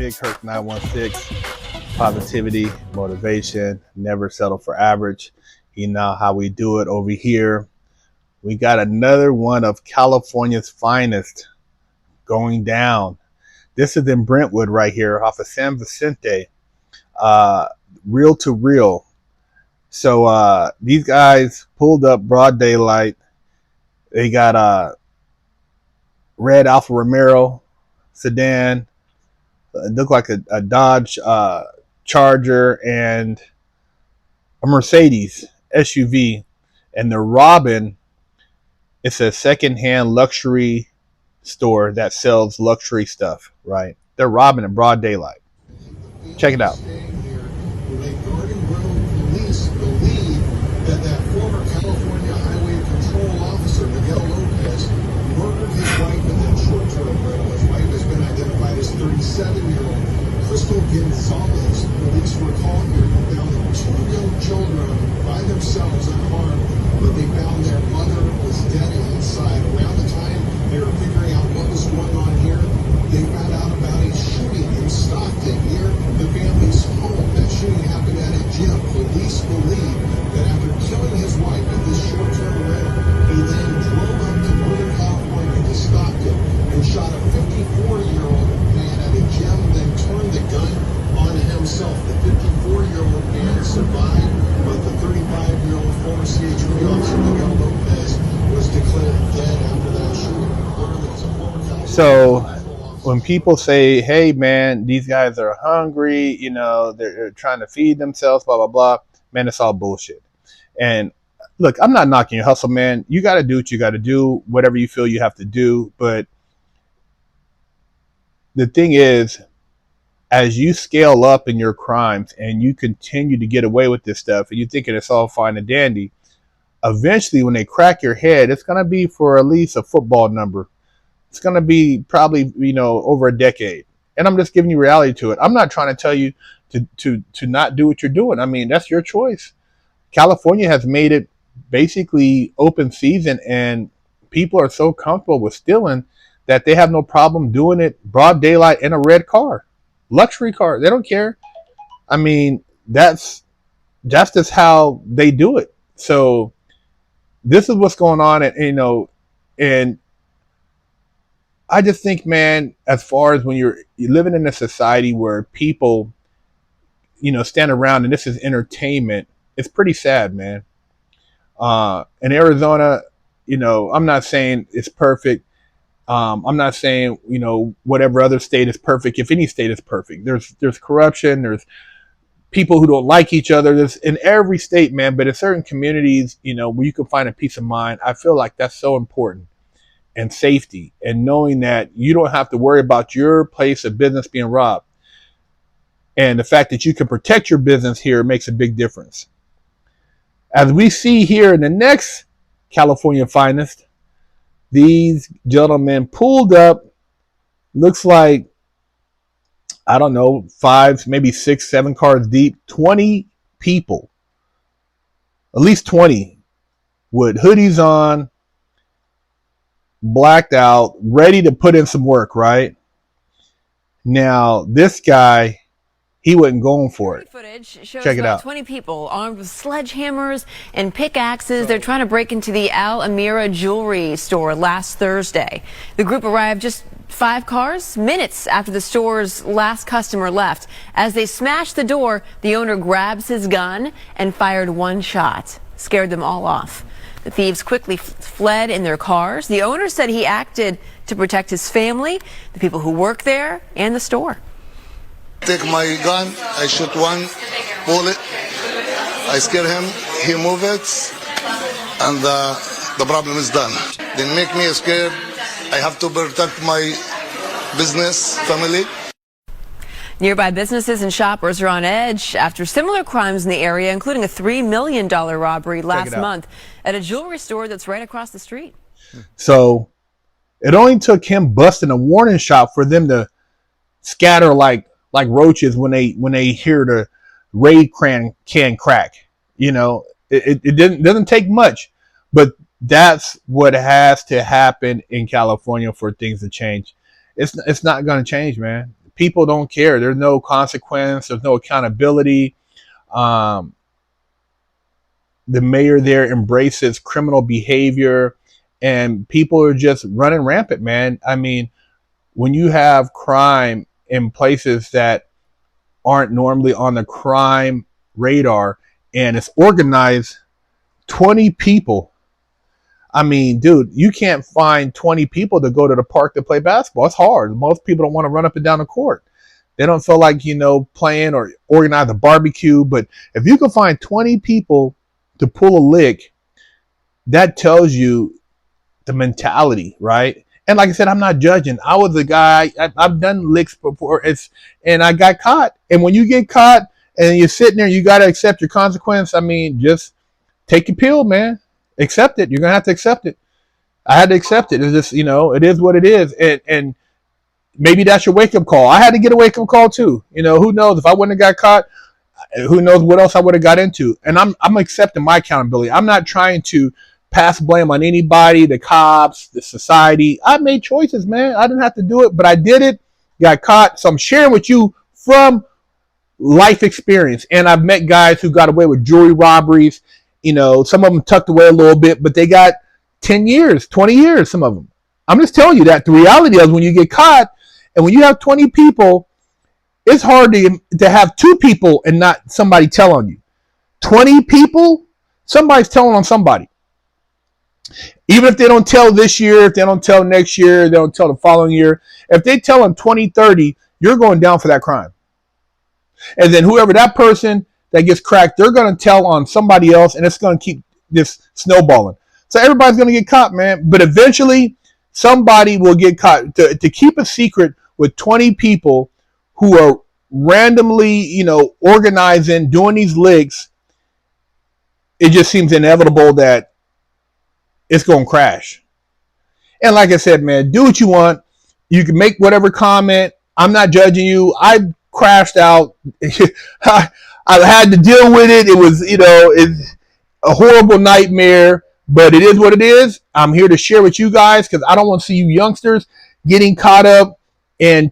BigHerc916, positivity, motivation, never settle for average. You know how we do it over here. We got another one of California's finest going down. This is in Brentwood right here off of San Vicente, real to real. So these guys pulled up broad daylight. They got a red Alfa Romero sedan. It looked like a Dodge Charger and a Mercedes SUV, and they're robbing. It's a secondhand luxury store that sells luxury stuff, right? They're robbing in broad daylight. Check it out. That former California Highway Patrol Officer Miguel Lopez murdered his wife in that short-term rental. His wife has been identified as 37-year-old Crystal Gonzalez. Police were called here and found two young children by themselves unharmed, but they found their mother was dead inside. Around the time they were figuring out what was going on here, they found out about a shooting in Stockton near the family's home. That shooting happened at a gym. Police believe that after killing his wife at this short-term rental, he then drove up to Northern California to Stockton and shot a 54-year-old man at a gym, then turned the gun on himself. The 54-year-old man survived, but the 35-year-old former CHP Officer Miguel Lopez was declared dead after that shooting. So when people say, hey man, these guys are hungry, you know, they're trying to feed themselves, blah, blah, blah, man, it's all bullshit. And look, I'm not knocking your hustle, man. You got to do what you got to do, whatever you feel you have to do. But the thing is, as you scale up in your crimes and you continue to get away with this stuff and you're thinking it's all fine and dandy, eventually when they crack your head, it's going to be for at least a football number. It's going to be probably, you know, over a decade. And I'm just giving you reality to it. I'm not trying to tell you to not do what you're doing. I mean, that's your choice. California has made it basically open season, and people are so comfortable with stealing that they have no problem doing it broad daylight in a red car, luxury car. They don't care. I mean, that's just how they do it. So this is what's going on, and you know, and I just think, man, as far as when you're living in a society where people, you know, stand around and this is entertainment, it's pretty sad, man. In Arizona, you know, I'm not saying it's perfect. I'm not saying, you know, whatever other state is perfect. If any state is perfect, there's corruption. There's people who don't like each other. There's in every state, man. But in certain communities, you know, where you can find a peace of mind, I feel like that's so important. And safety, and knowing that you don't have to worry about your place of business being robbed. And the fact that you can protect your business here makes a big difference. As we see here in the next California finest, these gentlemen pulled up, looks like, I don't know, 5, maybe 6, 7 cars deep, 20 people, at least 20 with hoodies on, blacked out, ready to put in some work, right? Now, this guy, he wasn't going for it. Footage shows Check it out. 20 people armed with sledgehammers and pickaxes. They're trying to break into the Al Amira jewelry store last Thursday. The group arrived just 5 cars minutes after the store's last customer left. As they smashed the door, the owner grabs his gun and fired 1 shot, scared them all off. The thieves quickly fled in their cars. The owner said he acted to protect his family, the people who work there, and the store. Take my gun, I shoot 1 bullet, I scare him, he moves it, and the problem is done. They make me scared. I have to protect my business, family. Nearby businesses and shoppers are on edge after similar crimes in the area, including a $3 million robbery last month at a jewelry store that's right across the street. So it only took him busting a warning shot for them to scatter like roaches when they hear the raid can crack. You know, it doesn't take much, but that's what has to happen in California for things to change. It's not going to change, man. people don't care. There's no consequence. There's no accountability. The mayor there embraces criminal behavior, and people are just running rampant, man. I mean, when you have crime in places that aren't normally on the crime radar and it's organized, 20 people. I mean, dude, you can't find 20 people to go to the park to play basketball. It's hard. Most people don't want to run up and down the court. They don't feel like, playing or organize a barbecue. But if you can find 20 people to pull a lick, that tells you the mentality, right? And like I said, I'm not judging. I was a guy, I've done licks before, and I got caught. And when you get caught and you're sitting there, you got to accept your consequence. I mean, just take your pill, man. Accept it. You're going to have to accept it. I had to accept it. It's just, it is what it is. And maybe that's your wake-up call. I had to get a wake-up call too. Who knows? If I wouldn't have got caught, who knows what else I would have got into. And I'm accepting my accountability. I'm not trying to pass blame on anybody, the cops, the society. I made choices, man. I didn't have to do it, but I did it, got caught. So I'm sharing with you from life experience. And I've met guys who got away with jewelry robberies. Some of them tucked away a little bit, but they got 10 years, 20 years, some of them. I'm just telling you that the reality is when you get caught and when you have 20 people, it's hard to have 2 people and not somebody tell on you. 20 people, somebody's telling on somebody. Even if they don't tell this year, if they don't tell next year, they don't tell the following year. If they tell on 20, 30, you're going down for that crime. And then whoever that person that gets cracked, they're going to tell on somebody else, and it's going to keep this snowballing. So everybody's going to get caught, man. But eventually, somebody will get caught. To keep a secret with 20 people who are randomly, organizing, doing these licks, it just seems inevitable that it's going to crash. And like I said, man, do what you want. You can make whatever comment. I'm not judging you. I crashed out. I had to deal with it. It was, it's a horrible nightmare, but it is what it is. I'm here to share with you guys because I don't want to see you youngsters getting caught up. And,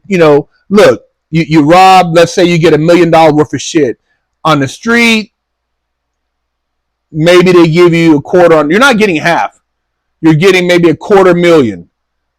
look, you rob, let's say you get $1 million worth of shit on the street. Maybe they give you a quarter on, you're not getting half. You're getting maybe $250,000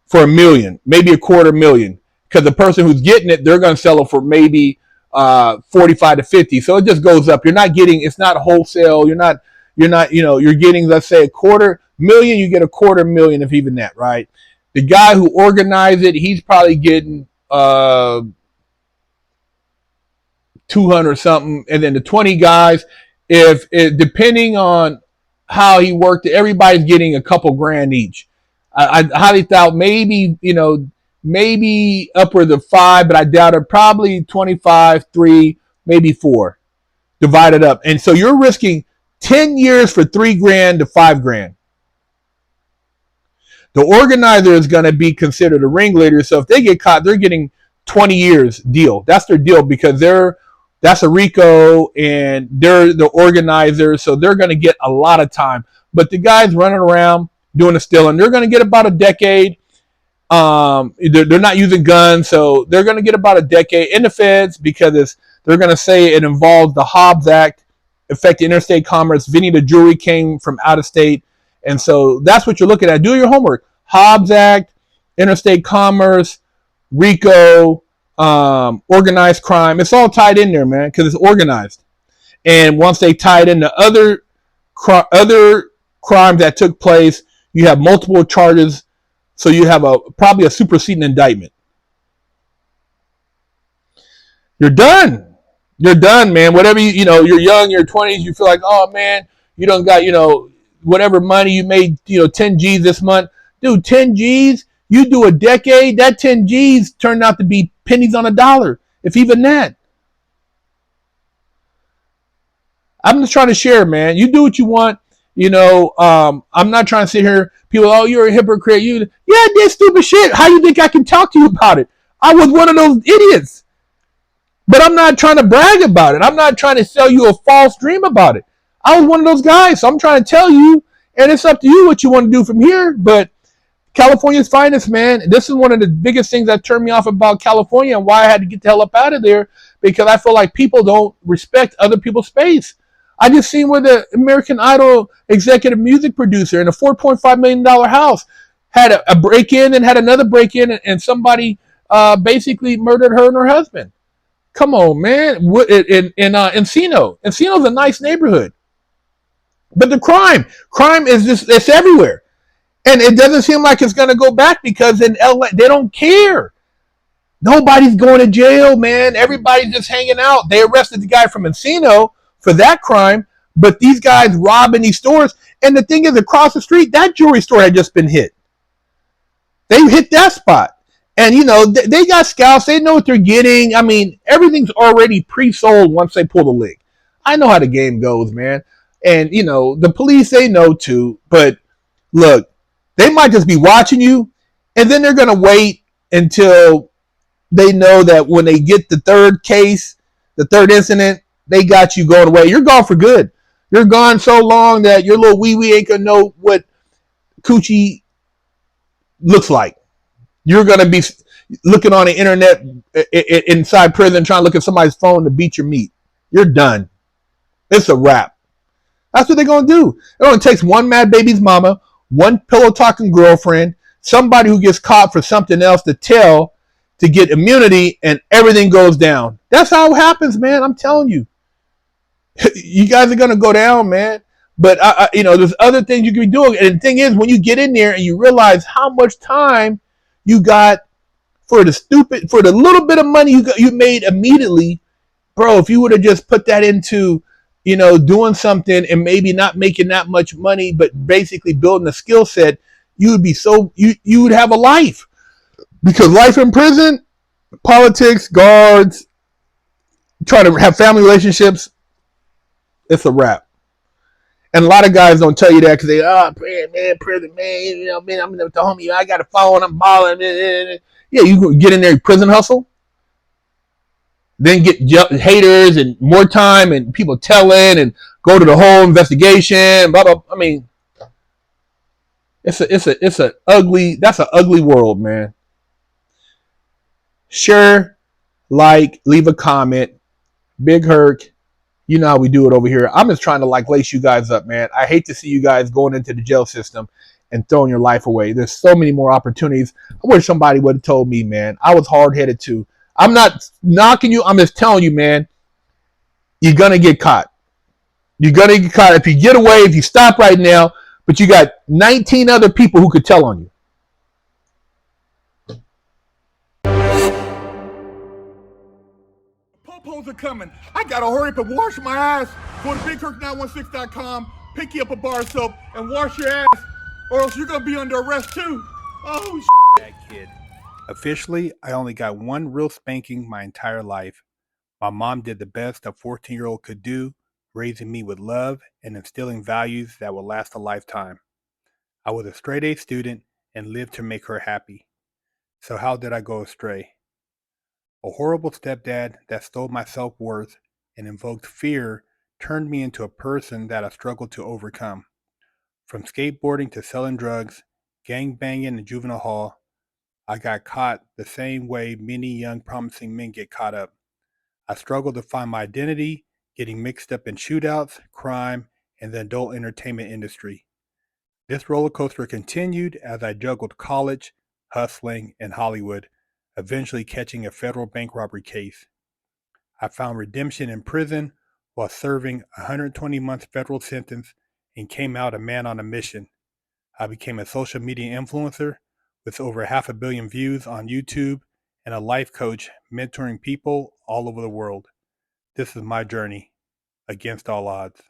for $1 million, maybe $250,000. Because the person who's getting it, they're going to sell it for maybe 45 to 50. So it just goes up. You're not getting, it's not wholesale. You're not, you're getting, let's say $250,000, you get $250,000 if even that, right? The guy who organized it, he's probably getting 200 something. And then the 20 guys, if it, depending on how he worked, everybody's getting a couple grand each. I highly doubt maybe, maybe upwards of 5, but I doubt it. Probably 25, 3, maybe 4 divided up. And so you're risking 10 years for $3,000 to $5,000. The organizer is going to be considered a ringleader. So if they get caught, they're getting 20 years deal. That's their deal because that's a RICO and they're the organizer. So they're going to get a lot of time. But the guys running around doing the stealing, they're going to get about a decade. They're not using guns, so they're going to get about a decade in the feds because they're going to say it involves the Hobbs Act, affecting interstate commerce. Vinny the jewelry came from out of state, and so that's what you're looking at. Do your homework. Hobbs Act, interstate commerce, RICO, organized crime. It's all tied in there, man, because it's organized. And once they tie it into other crimes that took place, you have multiple charges. So you have probably a superseding indictment. You're done. You're done, man. Whatever you're young, you're 20s, you feel like, oh man, you don't got, whatever money you made, 10 G's this month. Dude, 10 G's, you do a decade, that 10 G's turned out to be pennies on a dollar, if even that. I'm just trying to share, man. You do what you want. I'm not trying to sit here. People, oh, you're a hypocrite. I did stupid shit. How you think I can talk to you about it? I was one of those idiots. But I'm not trying to brag about it. I'm not trying to sell you a false dream about it. I was one of those guys. So I'm trying to tell you, and it's up to you what you want to do from here. But California's finest, man. This is one of the biggest things that turned me off about California and why I had to get the hell up out of there, because I feel like people don't respect other people's space. I just seen where the American Idol executive music producer in a $4.5 million house had a break-in and had another break-in, and somebody basically murdered her and her husband. Come on, man. In Encino. Encino's a nice neighborhood. But the crime is just, it's everywhere. And it doesn't seem like it's going to go back, because in LA, they don't care. Nobody's going to jail, man. Everybody's just hanging out. They arrested the guy from Encino for that crime, but these guys robbing these stores. And the thing is, across the street, that jewelry store had just been hit. They hit that spot. And, you know, they got scouts. They know what they're getting. I mean, everything's already pre-sold once they pull the leg. I know how the game goes, man. And, you know, the police, they know too. But, look, they might just be watching you, and then they're going to wait until they know that when they get the third case, the third incident, they got you going away. You're gone for good. You're gone so long that your little wee-wee ain't going to know what coochie looks like. You're going to be looking on the internet inside prison trying to look at somebody's phone to beat your meat. You're done. It's a wrap. That's what they're going to do. It only takes one mad baby's mama, one pillow-talking girlfriend, somebody who gets caught for something else to tell to get immunity, and everything goes down. That's how it happens, man. I'm telling you. You guys are going to go down, man. But, you know, there's other things you can be doing. And the thing is, when you get in there and you realize how much time you got for the little bit of money you made immediately, bro, if you would have just put that into, you know, doing something and maybe not making that much money, but basically building a skill set, you would be you would have a life. Because life in prison, politics, guards, trying to have family relationships, it's a wrap. And a lot of guys don't tell you that because prison, man, you know, man, I'm with the homie, I got a phone, I'm balling. Yeah, you get in there, prison hustle, then get haters and more time and people telling and go to the whole investigation, blah, blah. I mean, that's an ugly world, man. Share, like, leave a comment. Big Herc, you know how we do it over here. I'm just trying to lace you guys up, man. I hate to see you guys going into the jail system and throwing your life away. There's so many more opportunities. I wish somebody would have told me, man. I was hard-headed too. I'm not knocking you. I'm just telling you, man, you're going to get caught. You're going to get caught if you get away, if you stop right now, but you got 19 other people who could tell on you. Popos are coming. I gotta hurry up and wash my ass. Go to BigHerc916.com, pick you up a bar of soap, and wash your ass, or else you're gonna be under arrest too. Oh, That kid. Officially, I only got one real spanking my entire life. My mom did the best a 14-year-old could do, raising me with love and instilling values that will last a lifetime. I was a straight-A student and lived to make her happy. So how did I go astray? A horrible stepdad that stole my self-worth and invoked fear turned me into a person that I struggled to overcome. From skateboarding to selling drugs, gangbanging in juvenile hall, I got caught the same way many young promising men get caught up. I struggled to find my identity, getting mixed up in shootouts, crime, and the adult entertainment industry. This roller coaster continued as I juggled college, hustling, and Hollywood, eventually catching a federal bank robbery case. I found redemption in prison while serving a 120-month federal sentence and came out a man on a mission. I became a social media influencer with over 500 million views on YouTube and a life coach mentoring people all over the world. This is my journey against all odds.